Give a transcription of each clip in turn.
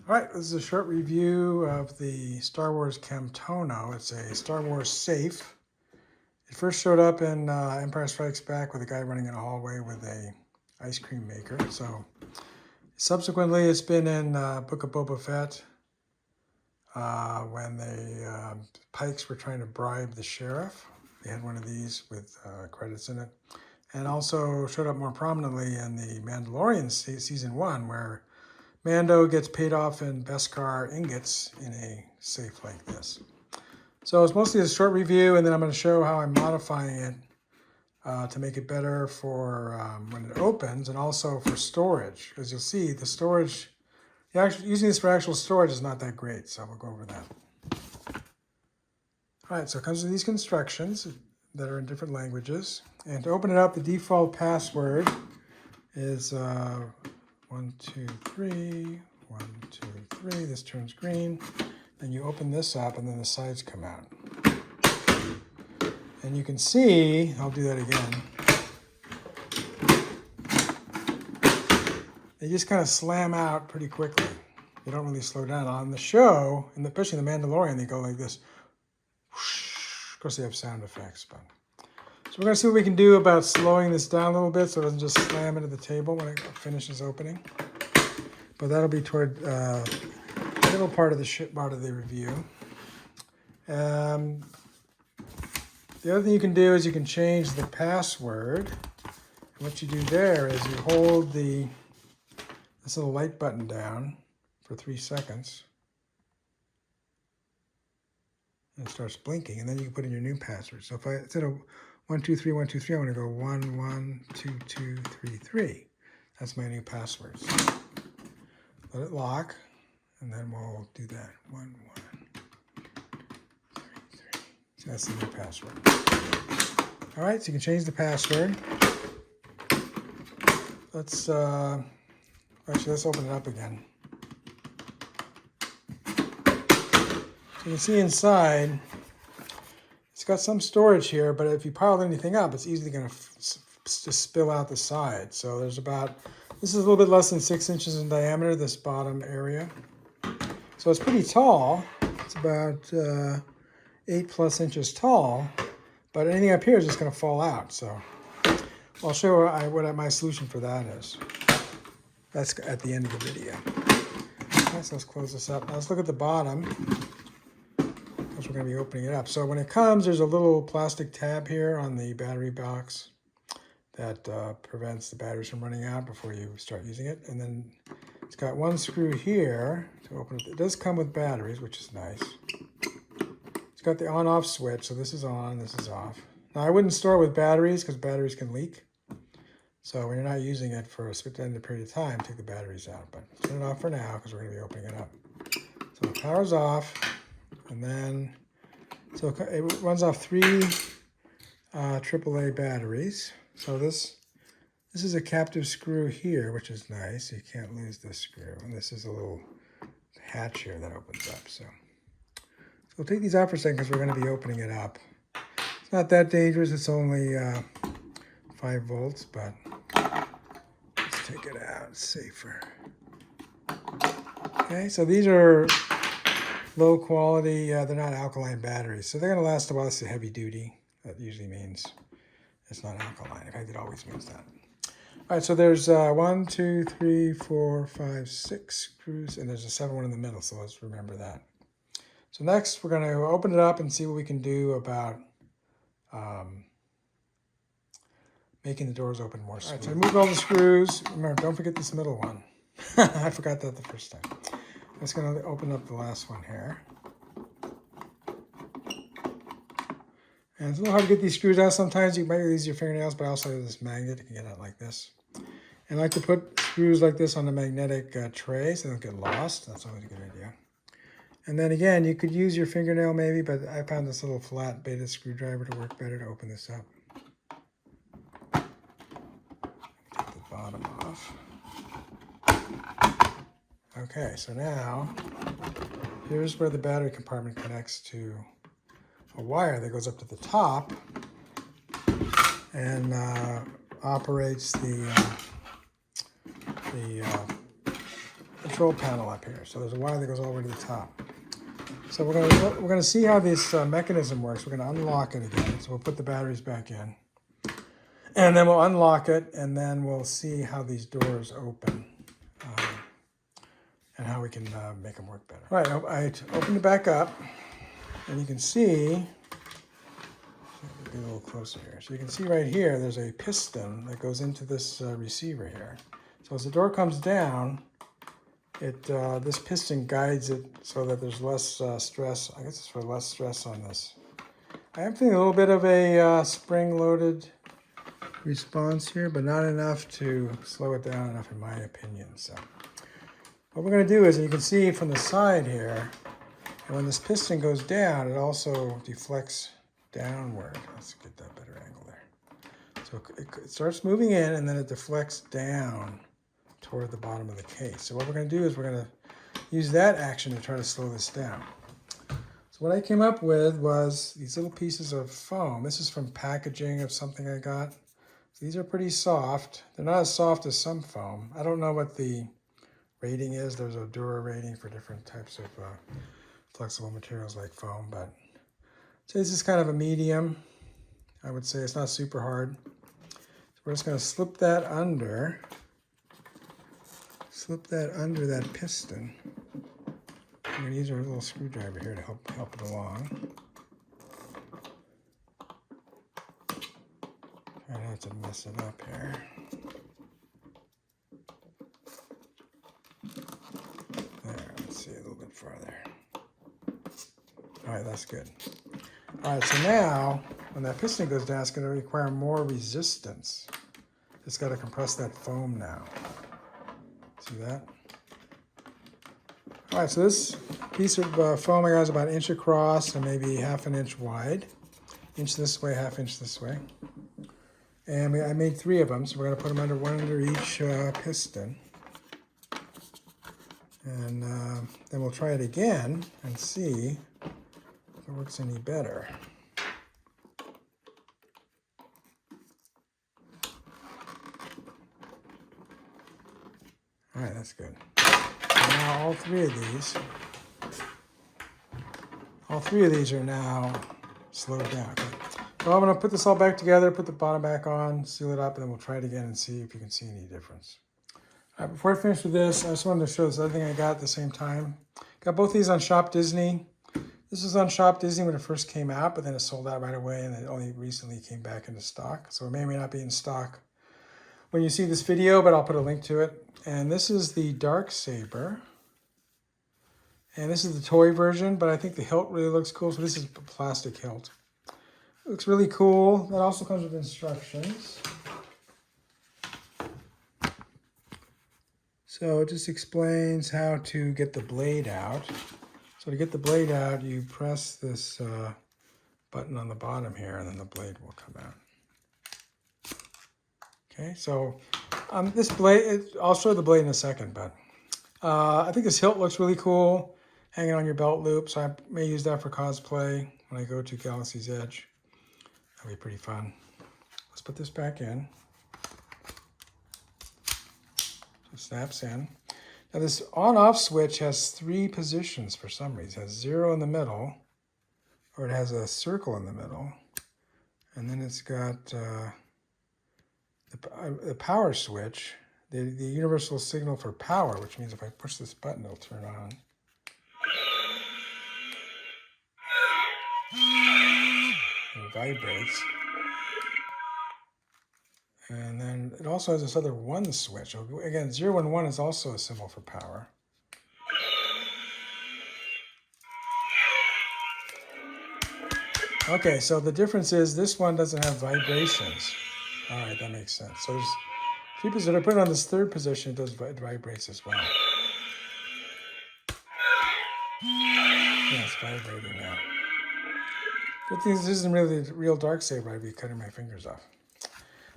All right, this is a short review of the Star Wars Camtono. It's a Star Wars safe. It first showed up in Empire Strikes Back with a guy running in a hallway with a ice cream maker. So subsequently, it's been in Book of Boba Fett when the Pikes were trying to bribe the sheriff. They had one of these with credits in it. And also showed up more prominently in the Mandalorian Season 1, where Mando gets paid off in Beskar ingots in a safe like this. So it's mostly a short review, and then I'm going to show how I'm modifying it to make it better for when it opens, and also for storage. As you'll see, the storage, using this for actual storage is not that great, so we'll go over that. All right, so it comes with these constructions that are in different languages. And to open it up, the default password is 1, 2, 3, 1, 2, 3. This turns green. Then you open this up, and then the sides come out. And you can see, I'll do that again. They just kind of slam out pretty quickly. They don't really slow down. On the show, and especially in The Mandalorian, they go like this. Of course, they have sound effects, but. So we're going to see what we can do about slowing this down a little bit so it doesn't just slam into the table when it finishes opening. But that'll be toward the middle part of the review. The other thing you can do is you can change the password. And what you do there is you hold this little light button down for 3 seconds. And it starts blinking, and then you can put in your new password. So if instead of 1, 2, 3, 1, 2, 3, I'm going to go 1, 1, 2, 2, 3, 3. That's my new password. So let it lock, and then we'll do that. 1, 1, 2, 3, 3. So that's the new password. All right, so you can change the password. Let's open it up again. So you can see inside, it's got some storage here, but if you pile anything up, it's easily going to just spill out the side. So there's this is a little bit less than 6 inches in diameter, this bottom area. So it's pretty tall. It's about 8+ inches tall, but anything up here is just going to fall out. So I'll show you what my solution for that is. That's at the end of the video. Okay, so let's close this up. Now let's look at the bottom. We're going to be opening it up. So when it comes, there's a little plastic tab here on the battery box that prevents the batteries from running out before you start using it. And then it's got one screw here to open it. It does come with batteries, which is nice. It's got the on-off switch, so this is on, this is off. Now I wouldn't store it with batteries because batteries can leak. So when you're not using it for a extended period of time, take the batteries out. But turn it off for now because we're going to be opening it up. So the power's off. And then, so it runs off 3 AAA batteries. So this is a captive screw here, which is nice. You can't lose this screw. And this is a little hatch here that opens up. So we'll take these out for a second because we're going to be opening it up. It's not that dangerous. It's only 5 volts, but let's take it out. It's safer. Okay, so these are low quality, they're not alkaline batteries. So they're going to last a while. This is heavy duty. That usually means it's not alkaline. In fact, it always means that. All right, so there's 1, 2, 3, 4, 5, 6 screws, and there's a 7th one in the middle, so let's remember that. So next, we're going to open it up and see what we can do about making the doors open more smooth. All right, so I moved all the screws. Remember, don't forget this middle one. I forgot that the first time. I'm just going to open up the last one here. And it's a little hard to get these screws out sometimes. You might use your fingernails, but I also have this magnet. You can get out like this. And I like to put screws like this on a magnetic tray so they don't get lost. That's always a good idea. And then again, you could use your fingernail maybe, but I found this little flat beta screwdriver to work better to open this up. Take the bottom off. Okay, so now, here's where the battery compartment connects to a wire that goes up to the top and operates the control panel up here. So there's a wire that goes all the way to the top. So we're gonna see how this mechanism works. We're gonna unlock it again. So we'll put the batteries back in, and then we'll unlock it, and then we'll see how these doors open, and how we can make them work better. All right, I opened it back up, and you can see. Get a little closer here. So you can see right here, there's a piston that goes into this receiver here. So as the door comes down, this piston guides it so that there's less stress. I guess it's for less stress on this. I am feeling a little bit of a spring-loaded response here, but not enough to slow it down enough, in my opinion. So what we're going to do is, and you can see from the side here, and when this piston goes down, it also deflects downward. Let's get that better angle there. So it starts moving in, and then it deflects down toward the bottom of the case. So what we're going to do is we're going to use that action to try to slow this down. So what I came up with was these little pieces of foam. This is from packaging of something I got. So these are pretty soft. They're not as soft as some foam. I don't know what the rating is. There's a Dura rating for different types of flexible materials like foam, but so this is kind of a medium. I would say it's not super hard. So we're just going to slip that under that piston. I'm going to use our little screwdriver here to help it along. Try not to mess it up here. There, let's see a little bit farther. All right, that's good. All right, so now when that piston goes down, it's going to require more resistance. It's got to compress that foam now. See that? All right, so this piece of foam I got is about 1 inch across and maybe 1/2 inch wide. Inch this way, 1/2 inch this way. And I made 3 of them, so we're going to put them one under each piston. And then we'll try it again and see if it works any better. All right, that's good. So now all three of these are now slowed down. Okay. So I'm going to put this all back together, put the bottom back on, seal it up, and then we'll try it again and see if you can see any difference. All right, before I finish with this, I just wanted to show this other thing I got at the same time. Got both these on Shop Disney. This was on Shop Disney when it first came out, but then it sold out right away, and it only recently came back into stock. So it may or may not be in stock when you see this video, but I'll put a link to it. And this is the Dark Saber. And this is the toy version, but I think the hilt really looks cool. So this is a plastic hilt. It looks really cool. That also comes with instructions. So it just explains how to get the blade out. So to get the blade out, you press this button on the bottom here, and then the blade will come out. Okay, so this blade, I'll show the blade in a second, but I think this hilt looks really cool, hanging on your belt loop, so I may use that for cosplay when I go to Galaxy's Edge. That'll be pretty fun. Let's put this back in. So it snaps in. Now this on-off switch has 3 positions for some reason. It has 0 in the middle, or it has a circle in the middle, and then it's got the power switch, the universal signal for power, which means if I push this button, it'll turn on. And it vibrates. And then it also has this other 1 switch. Again, 0 and 1 is also a symbol for power. Okay, so the difference is this one doesn't have vibrations. All right, that makes sense. So there's a few positions. I put it on this 3rd position, it vibrates as well. Yeah, it's vibrating now. Good thing this isn't really the real Darksaber. I'd be cutting my fingers off.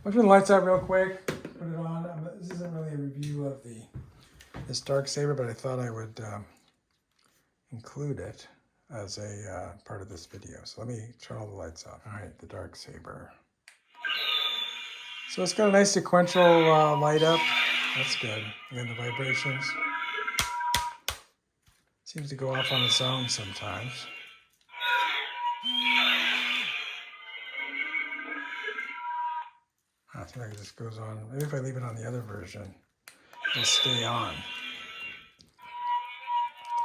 I'll turn the lights out real quick, put it on. This isn't really a review of this Darksaber, but I thought I would include it as a part of this video. So let me turn all the lights off. All right, the Darksaber. So it's got a nice sequential light up. That's good. Again, the vibrations. Seems to go off on its own sometimes. I feel like it just goes on. Maybe if I leave it on the other version, it'll stay on.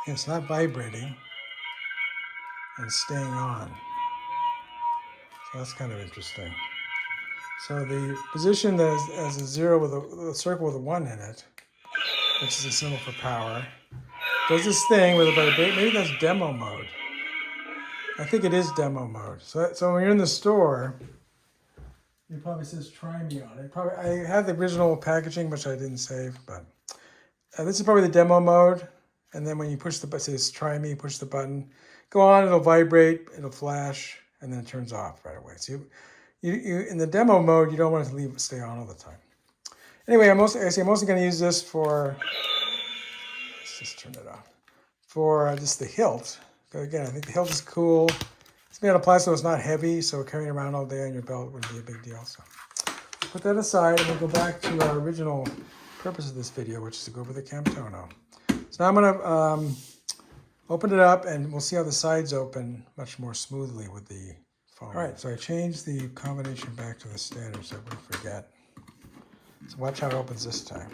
And it's not vibrating and staying on. So that's kind of interesting. So the position that has a 0 with a circle with a 1 in it, which is a symbol for power, does this thing with a vibration. Maybe that's demo mode. I think it is demo mode. So when you're in the store, it probably says try me on it. I have the original packaging, which I didn't save, but this is probably the demo mode. And then when you push the button, it says try me, push the button, go on, it'll vibrate, it'll flash, and then it turns off right away. So you in the demo mode, you don't want it to stay on all the time. Anyway, I'm mostly going to use this for, let's just turn it off, for just the hilt. So again, I think the hilt is cool. It's made out of plastic, so it's not heavy, so carrying it around all day on your belt wouldn't be a big deal. So put that aside, and we'll go back to our original purpose of this video, which is to go over the Camtono. So now I'm going to open it up, and we'll see how the sides open much more smoothly with the foam. All right, so I changed the combination back to the standard so I wouldn't forget. So watch how it opens this time.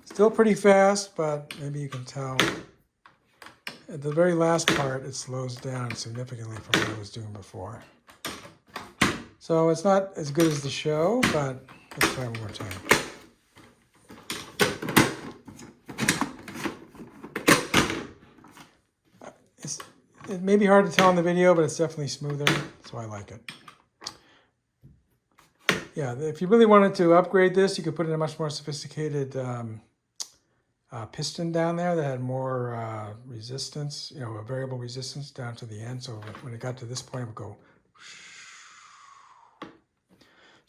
Still pretty fast, but maybe you can tell at the very last part it slows down significantly from what I was doing before. So it's not as good as the show, but let's try one more time. It may be hard to tell in the video, but it's definitely smoother, so I like it. Yeah, if you really wanted to upgrade this, you could put in a much more sophisticated piston down there that had more resistance, a variable resistance down to the end. So when it got to this point, it would go.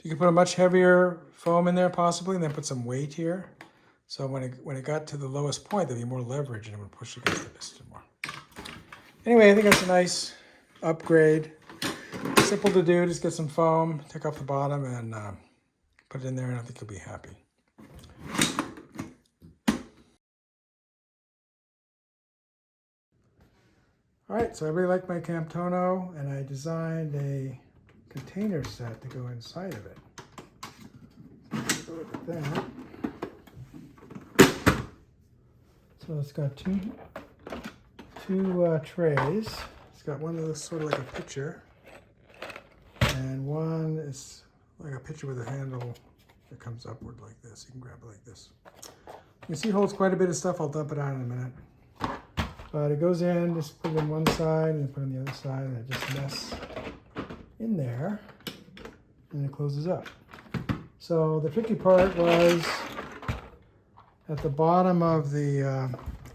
You could put a much heavier foam in there possibly, and then put some weight here. So when it got to the lowest point, there'd be more leverage, and it would push against the piston more. Anyway, I think that's a nice upgrade. Simple to do, just get some foam, take off the bottom, and put it in there, and I think you'll be happy. All right, so I really like my Camtono, and I designed a container set to go inside of it. Let's go look at that. So it's got two trays. It's got one that looks sort of like a pitcher, and one is like a pitcher with a handle that comes upward like this. You can grab it like this. You can see it holds quite a bit of stuff. I'll dump it out in a minute. But it goes in, just put it on one side and then put it on the other side, and it just nests in there, and it closes up. So the tricky part was at the bottom of the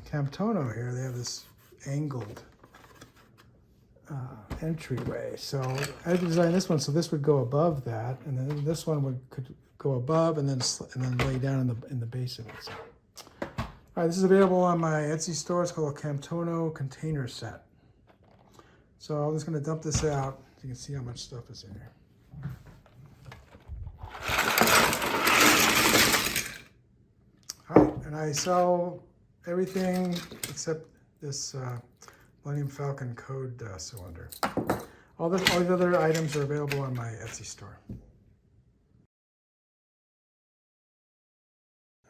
Camtono here, they have this angled entryway. So I had to design this one so this would go above that, and then this one could go above and then lay down in the base of it. So, all right, this is available on my Etsy store. It's called a Camtono Container Set. So I'm just going to dump this out so you can see how much stuff is in here. All right, and I sell everything except this Millennium Falcon code cylinder. All these other items are available on my Etsy store.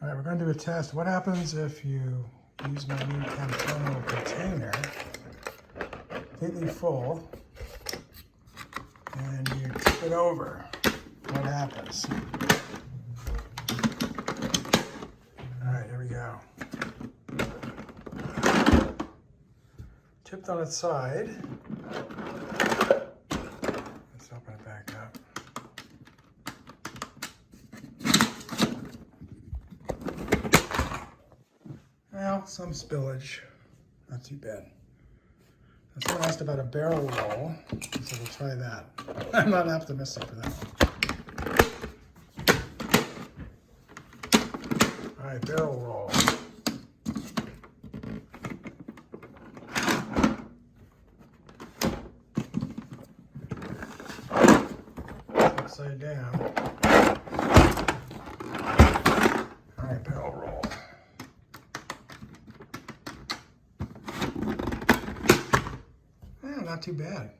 All right, we're going to do a test. What happens if you use my new Camtono container completely full and you tip it over? What happens? All right, here we go. Tipped on its side. Let's open it back up. Well, some spillage. Not too bad. Someone asked about a barrel roll, so we'll try that. I'm not optimistic for that one. All right, barrel roll. Upside down. All right, barrel roll. not too bad.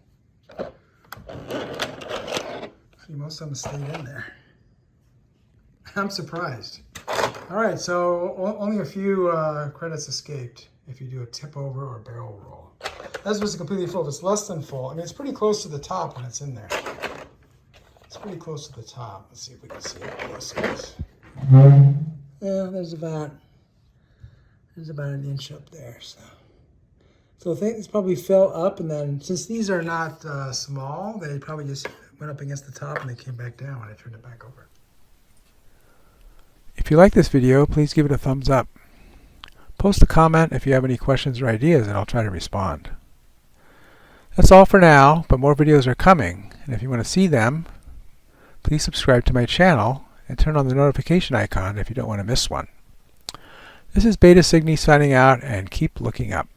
See, most of them stayed in there. I'm surprised. All right, so only a few credits escaped if you do a tip over or barrel roll. That's supposed to completely full. If it's less than full, I mean, it's pretty close to the top when it's in there. It's pretty close to the top. Let's see if we can see how close it is. Yeah, there's about an inch up there. So I think it's probably fell up, and then since these are not small, they probably just went up against the top and they came back down when I turned it back over. If you like this video, please give it a thumbs up. Post a comment if you have any questions or ideas, and I'll try to respond. That's all for now, but more videos are coming, and if you want to see them, please subscribe to my channel and turn on the notification icon if you don't want to miss one. This is STScI signing out, and keep looking up.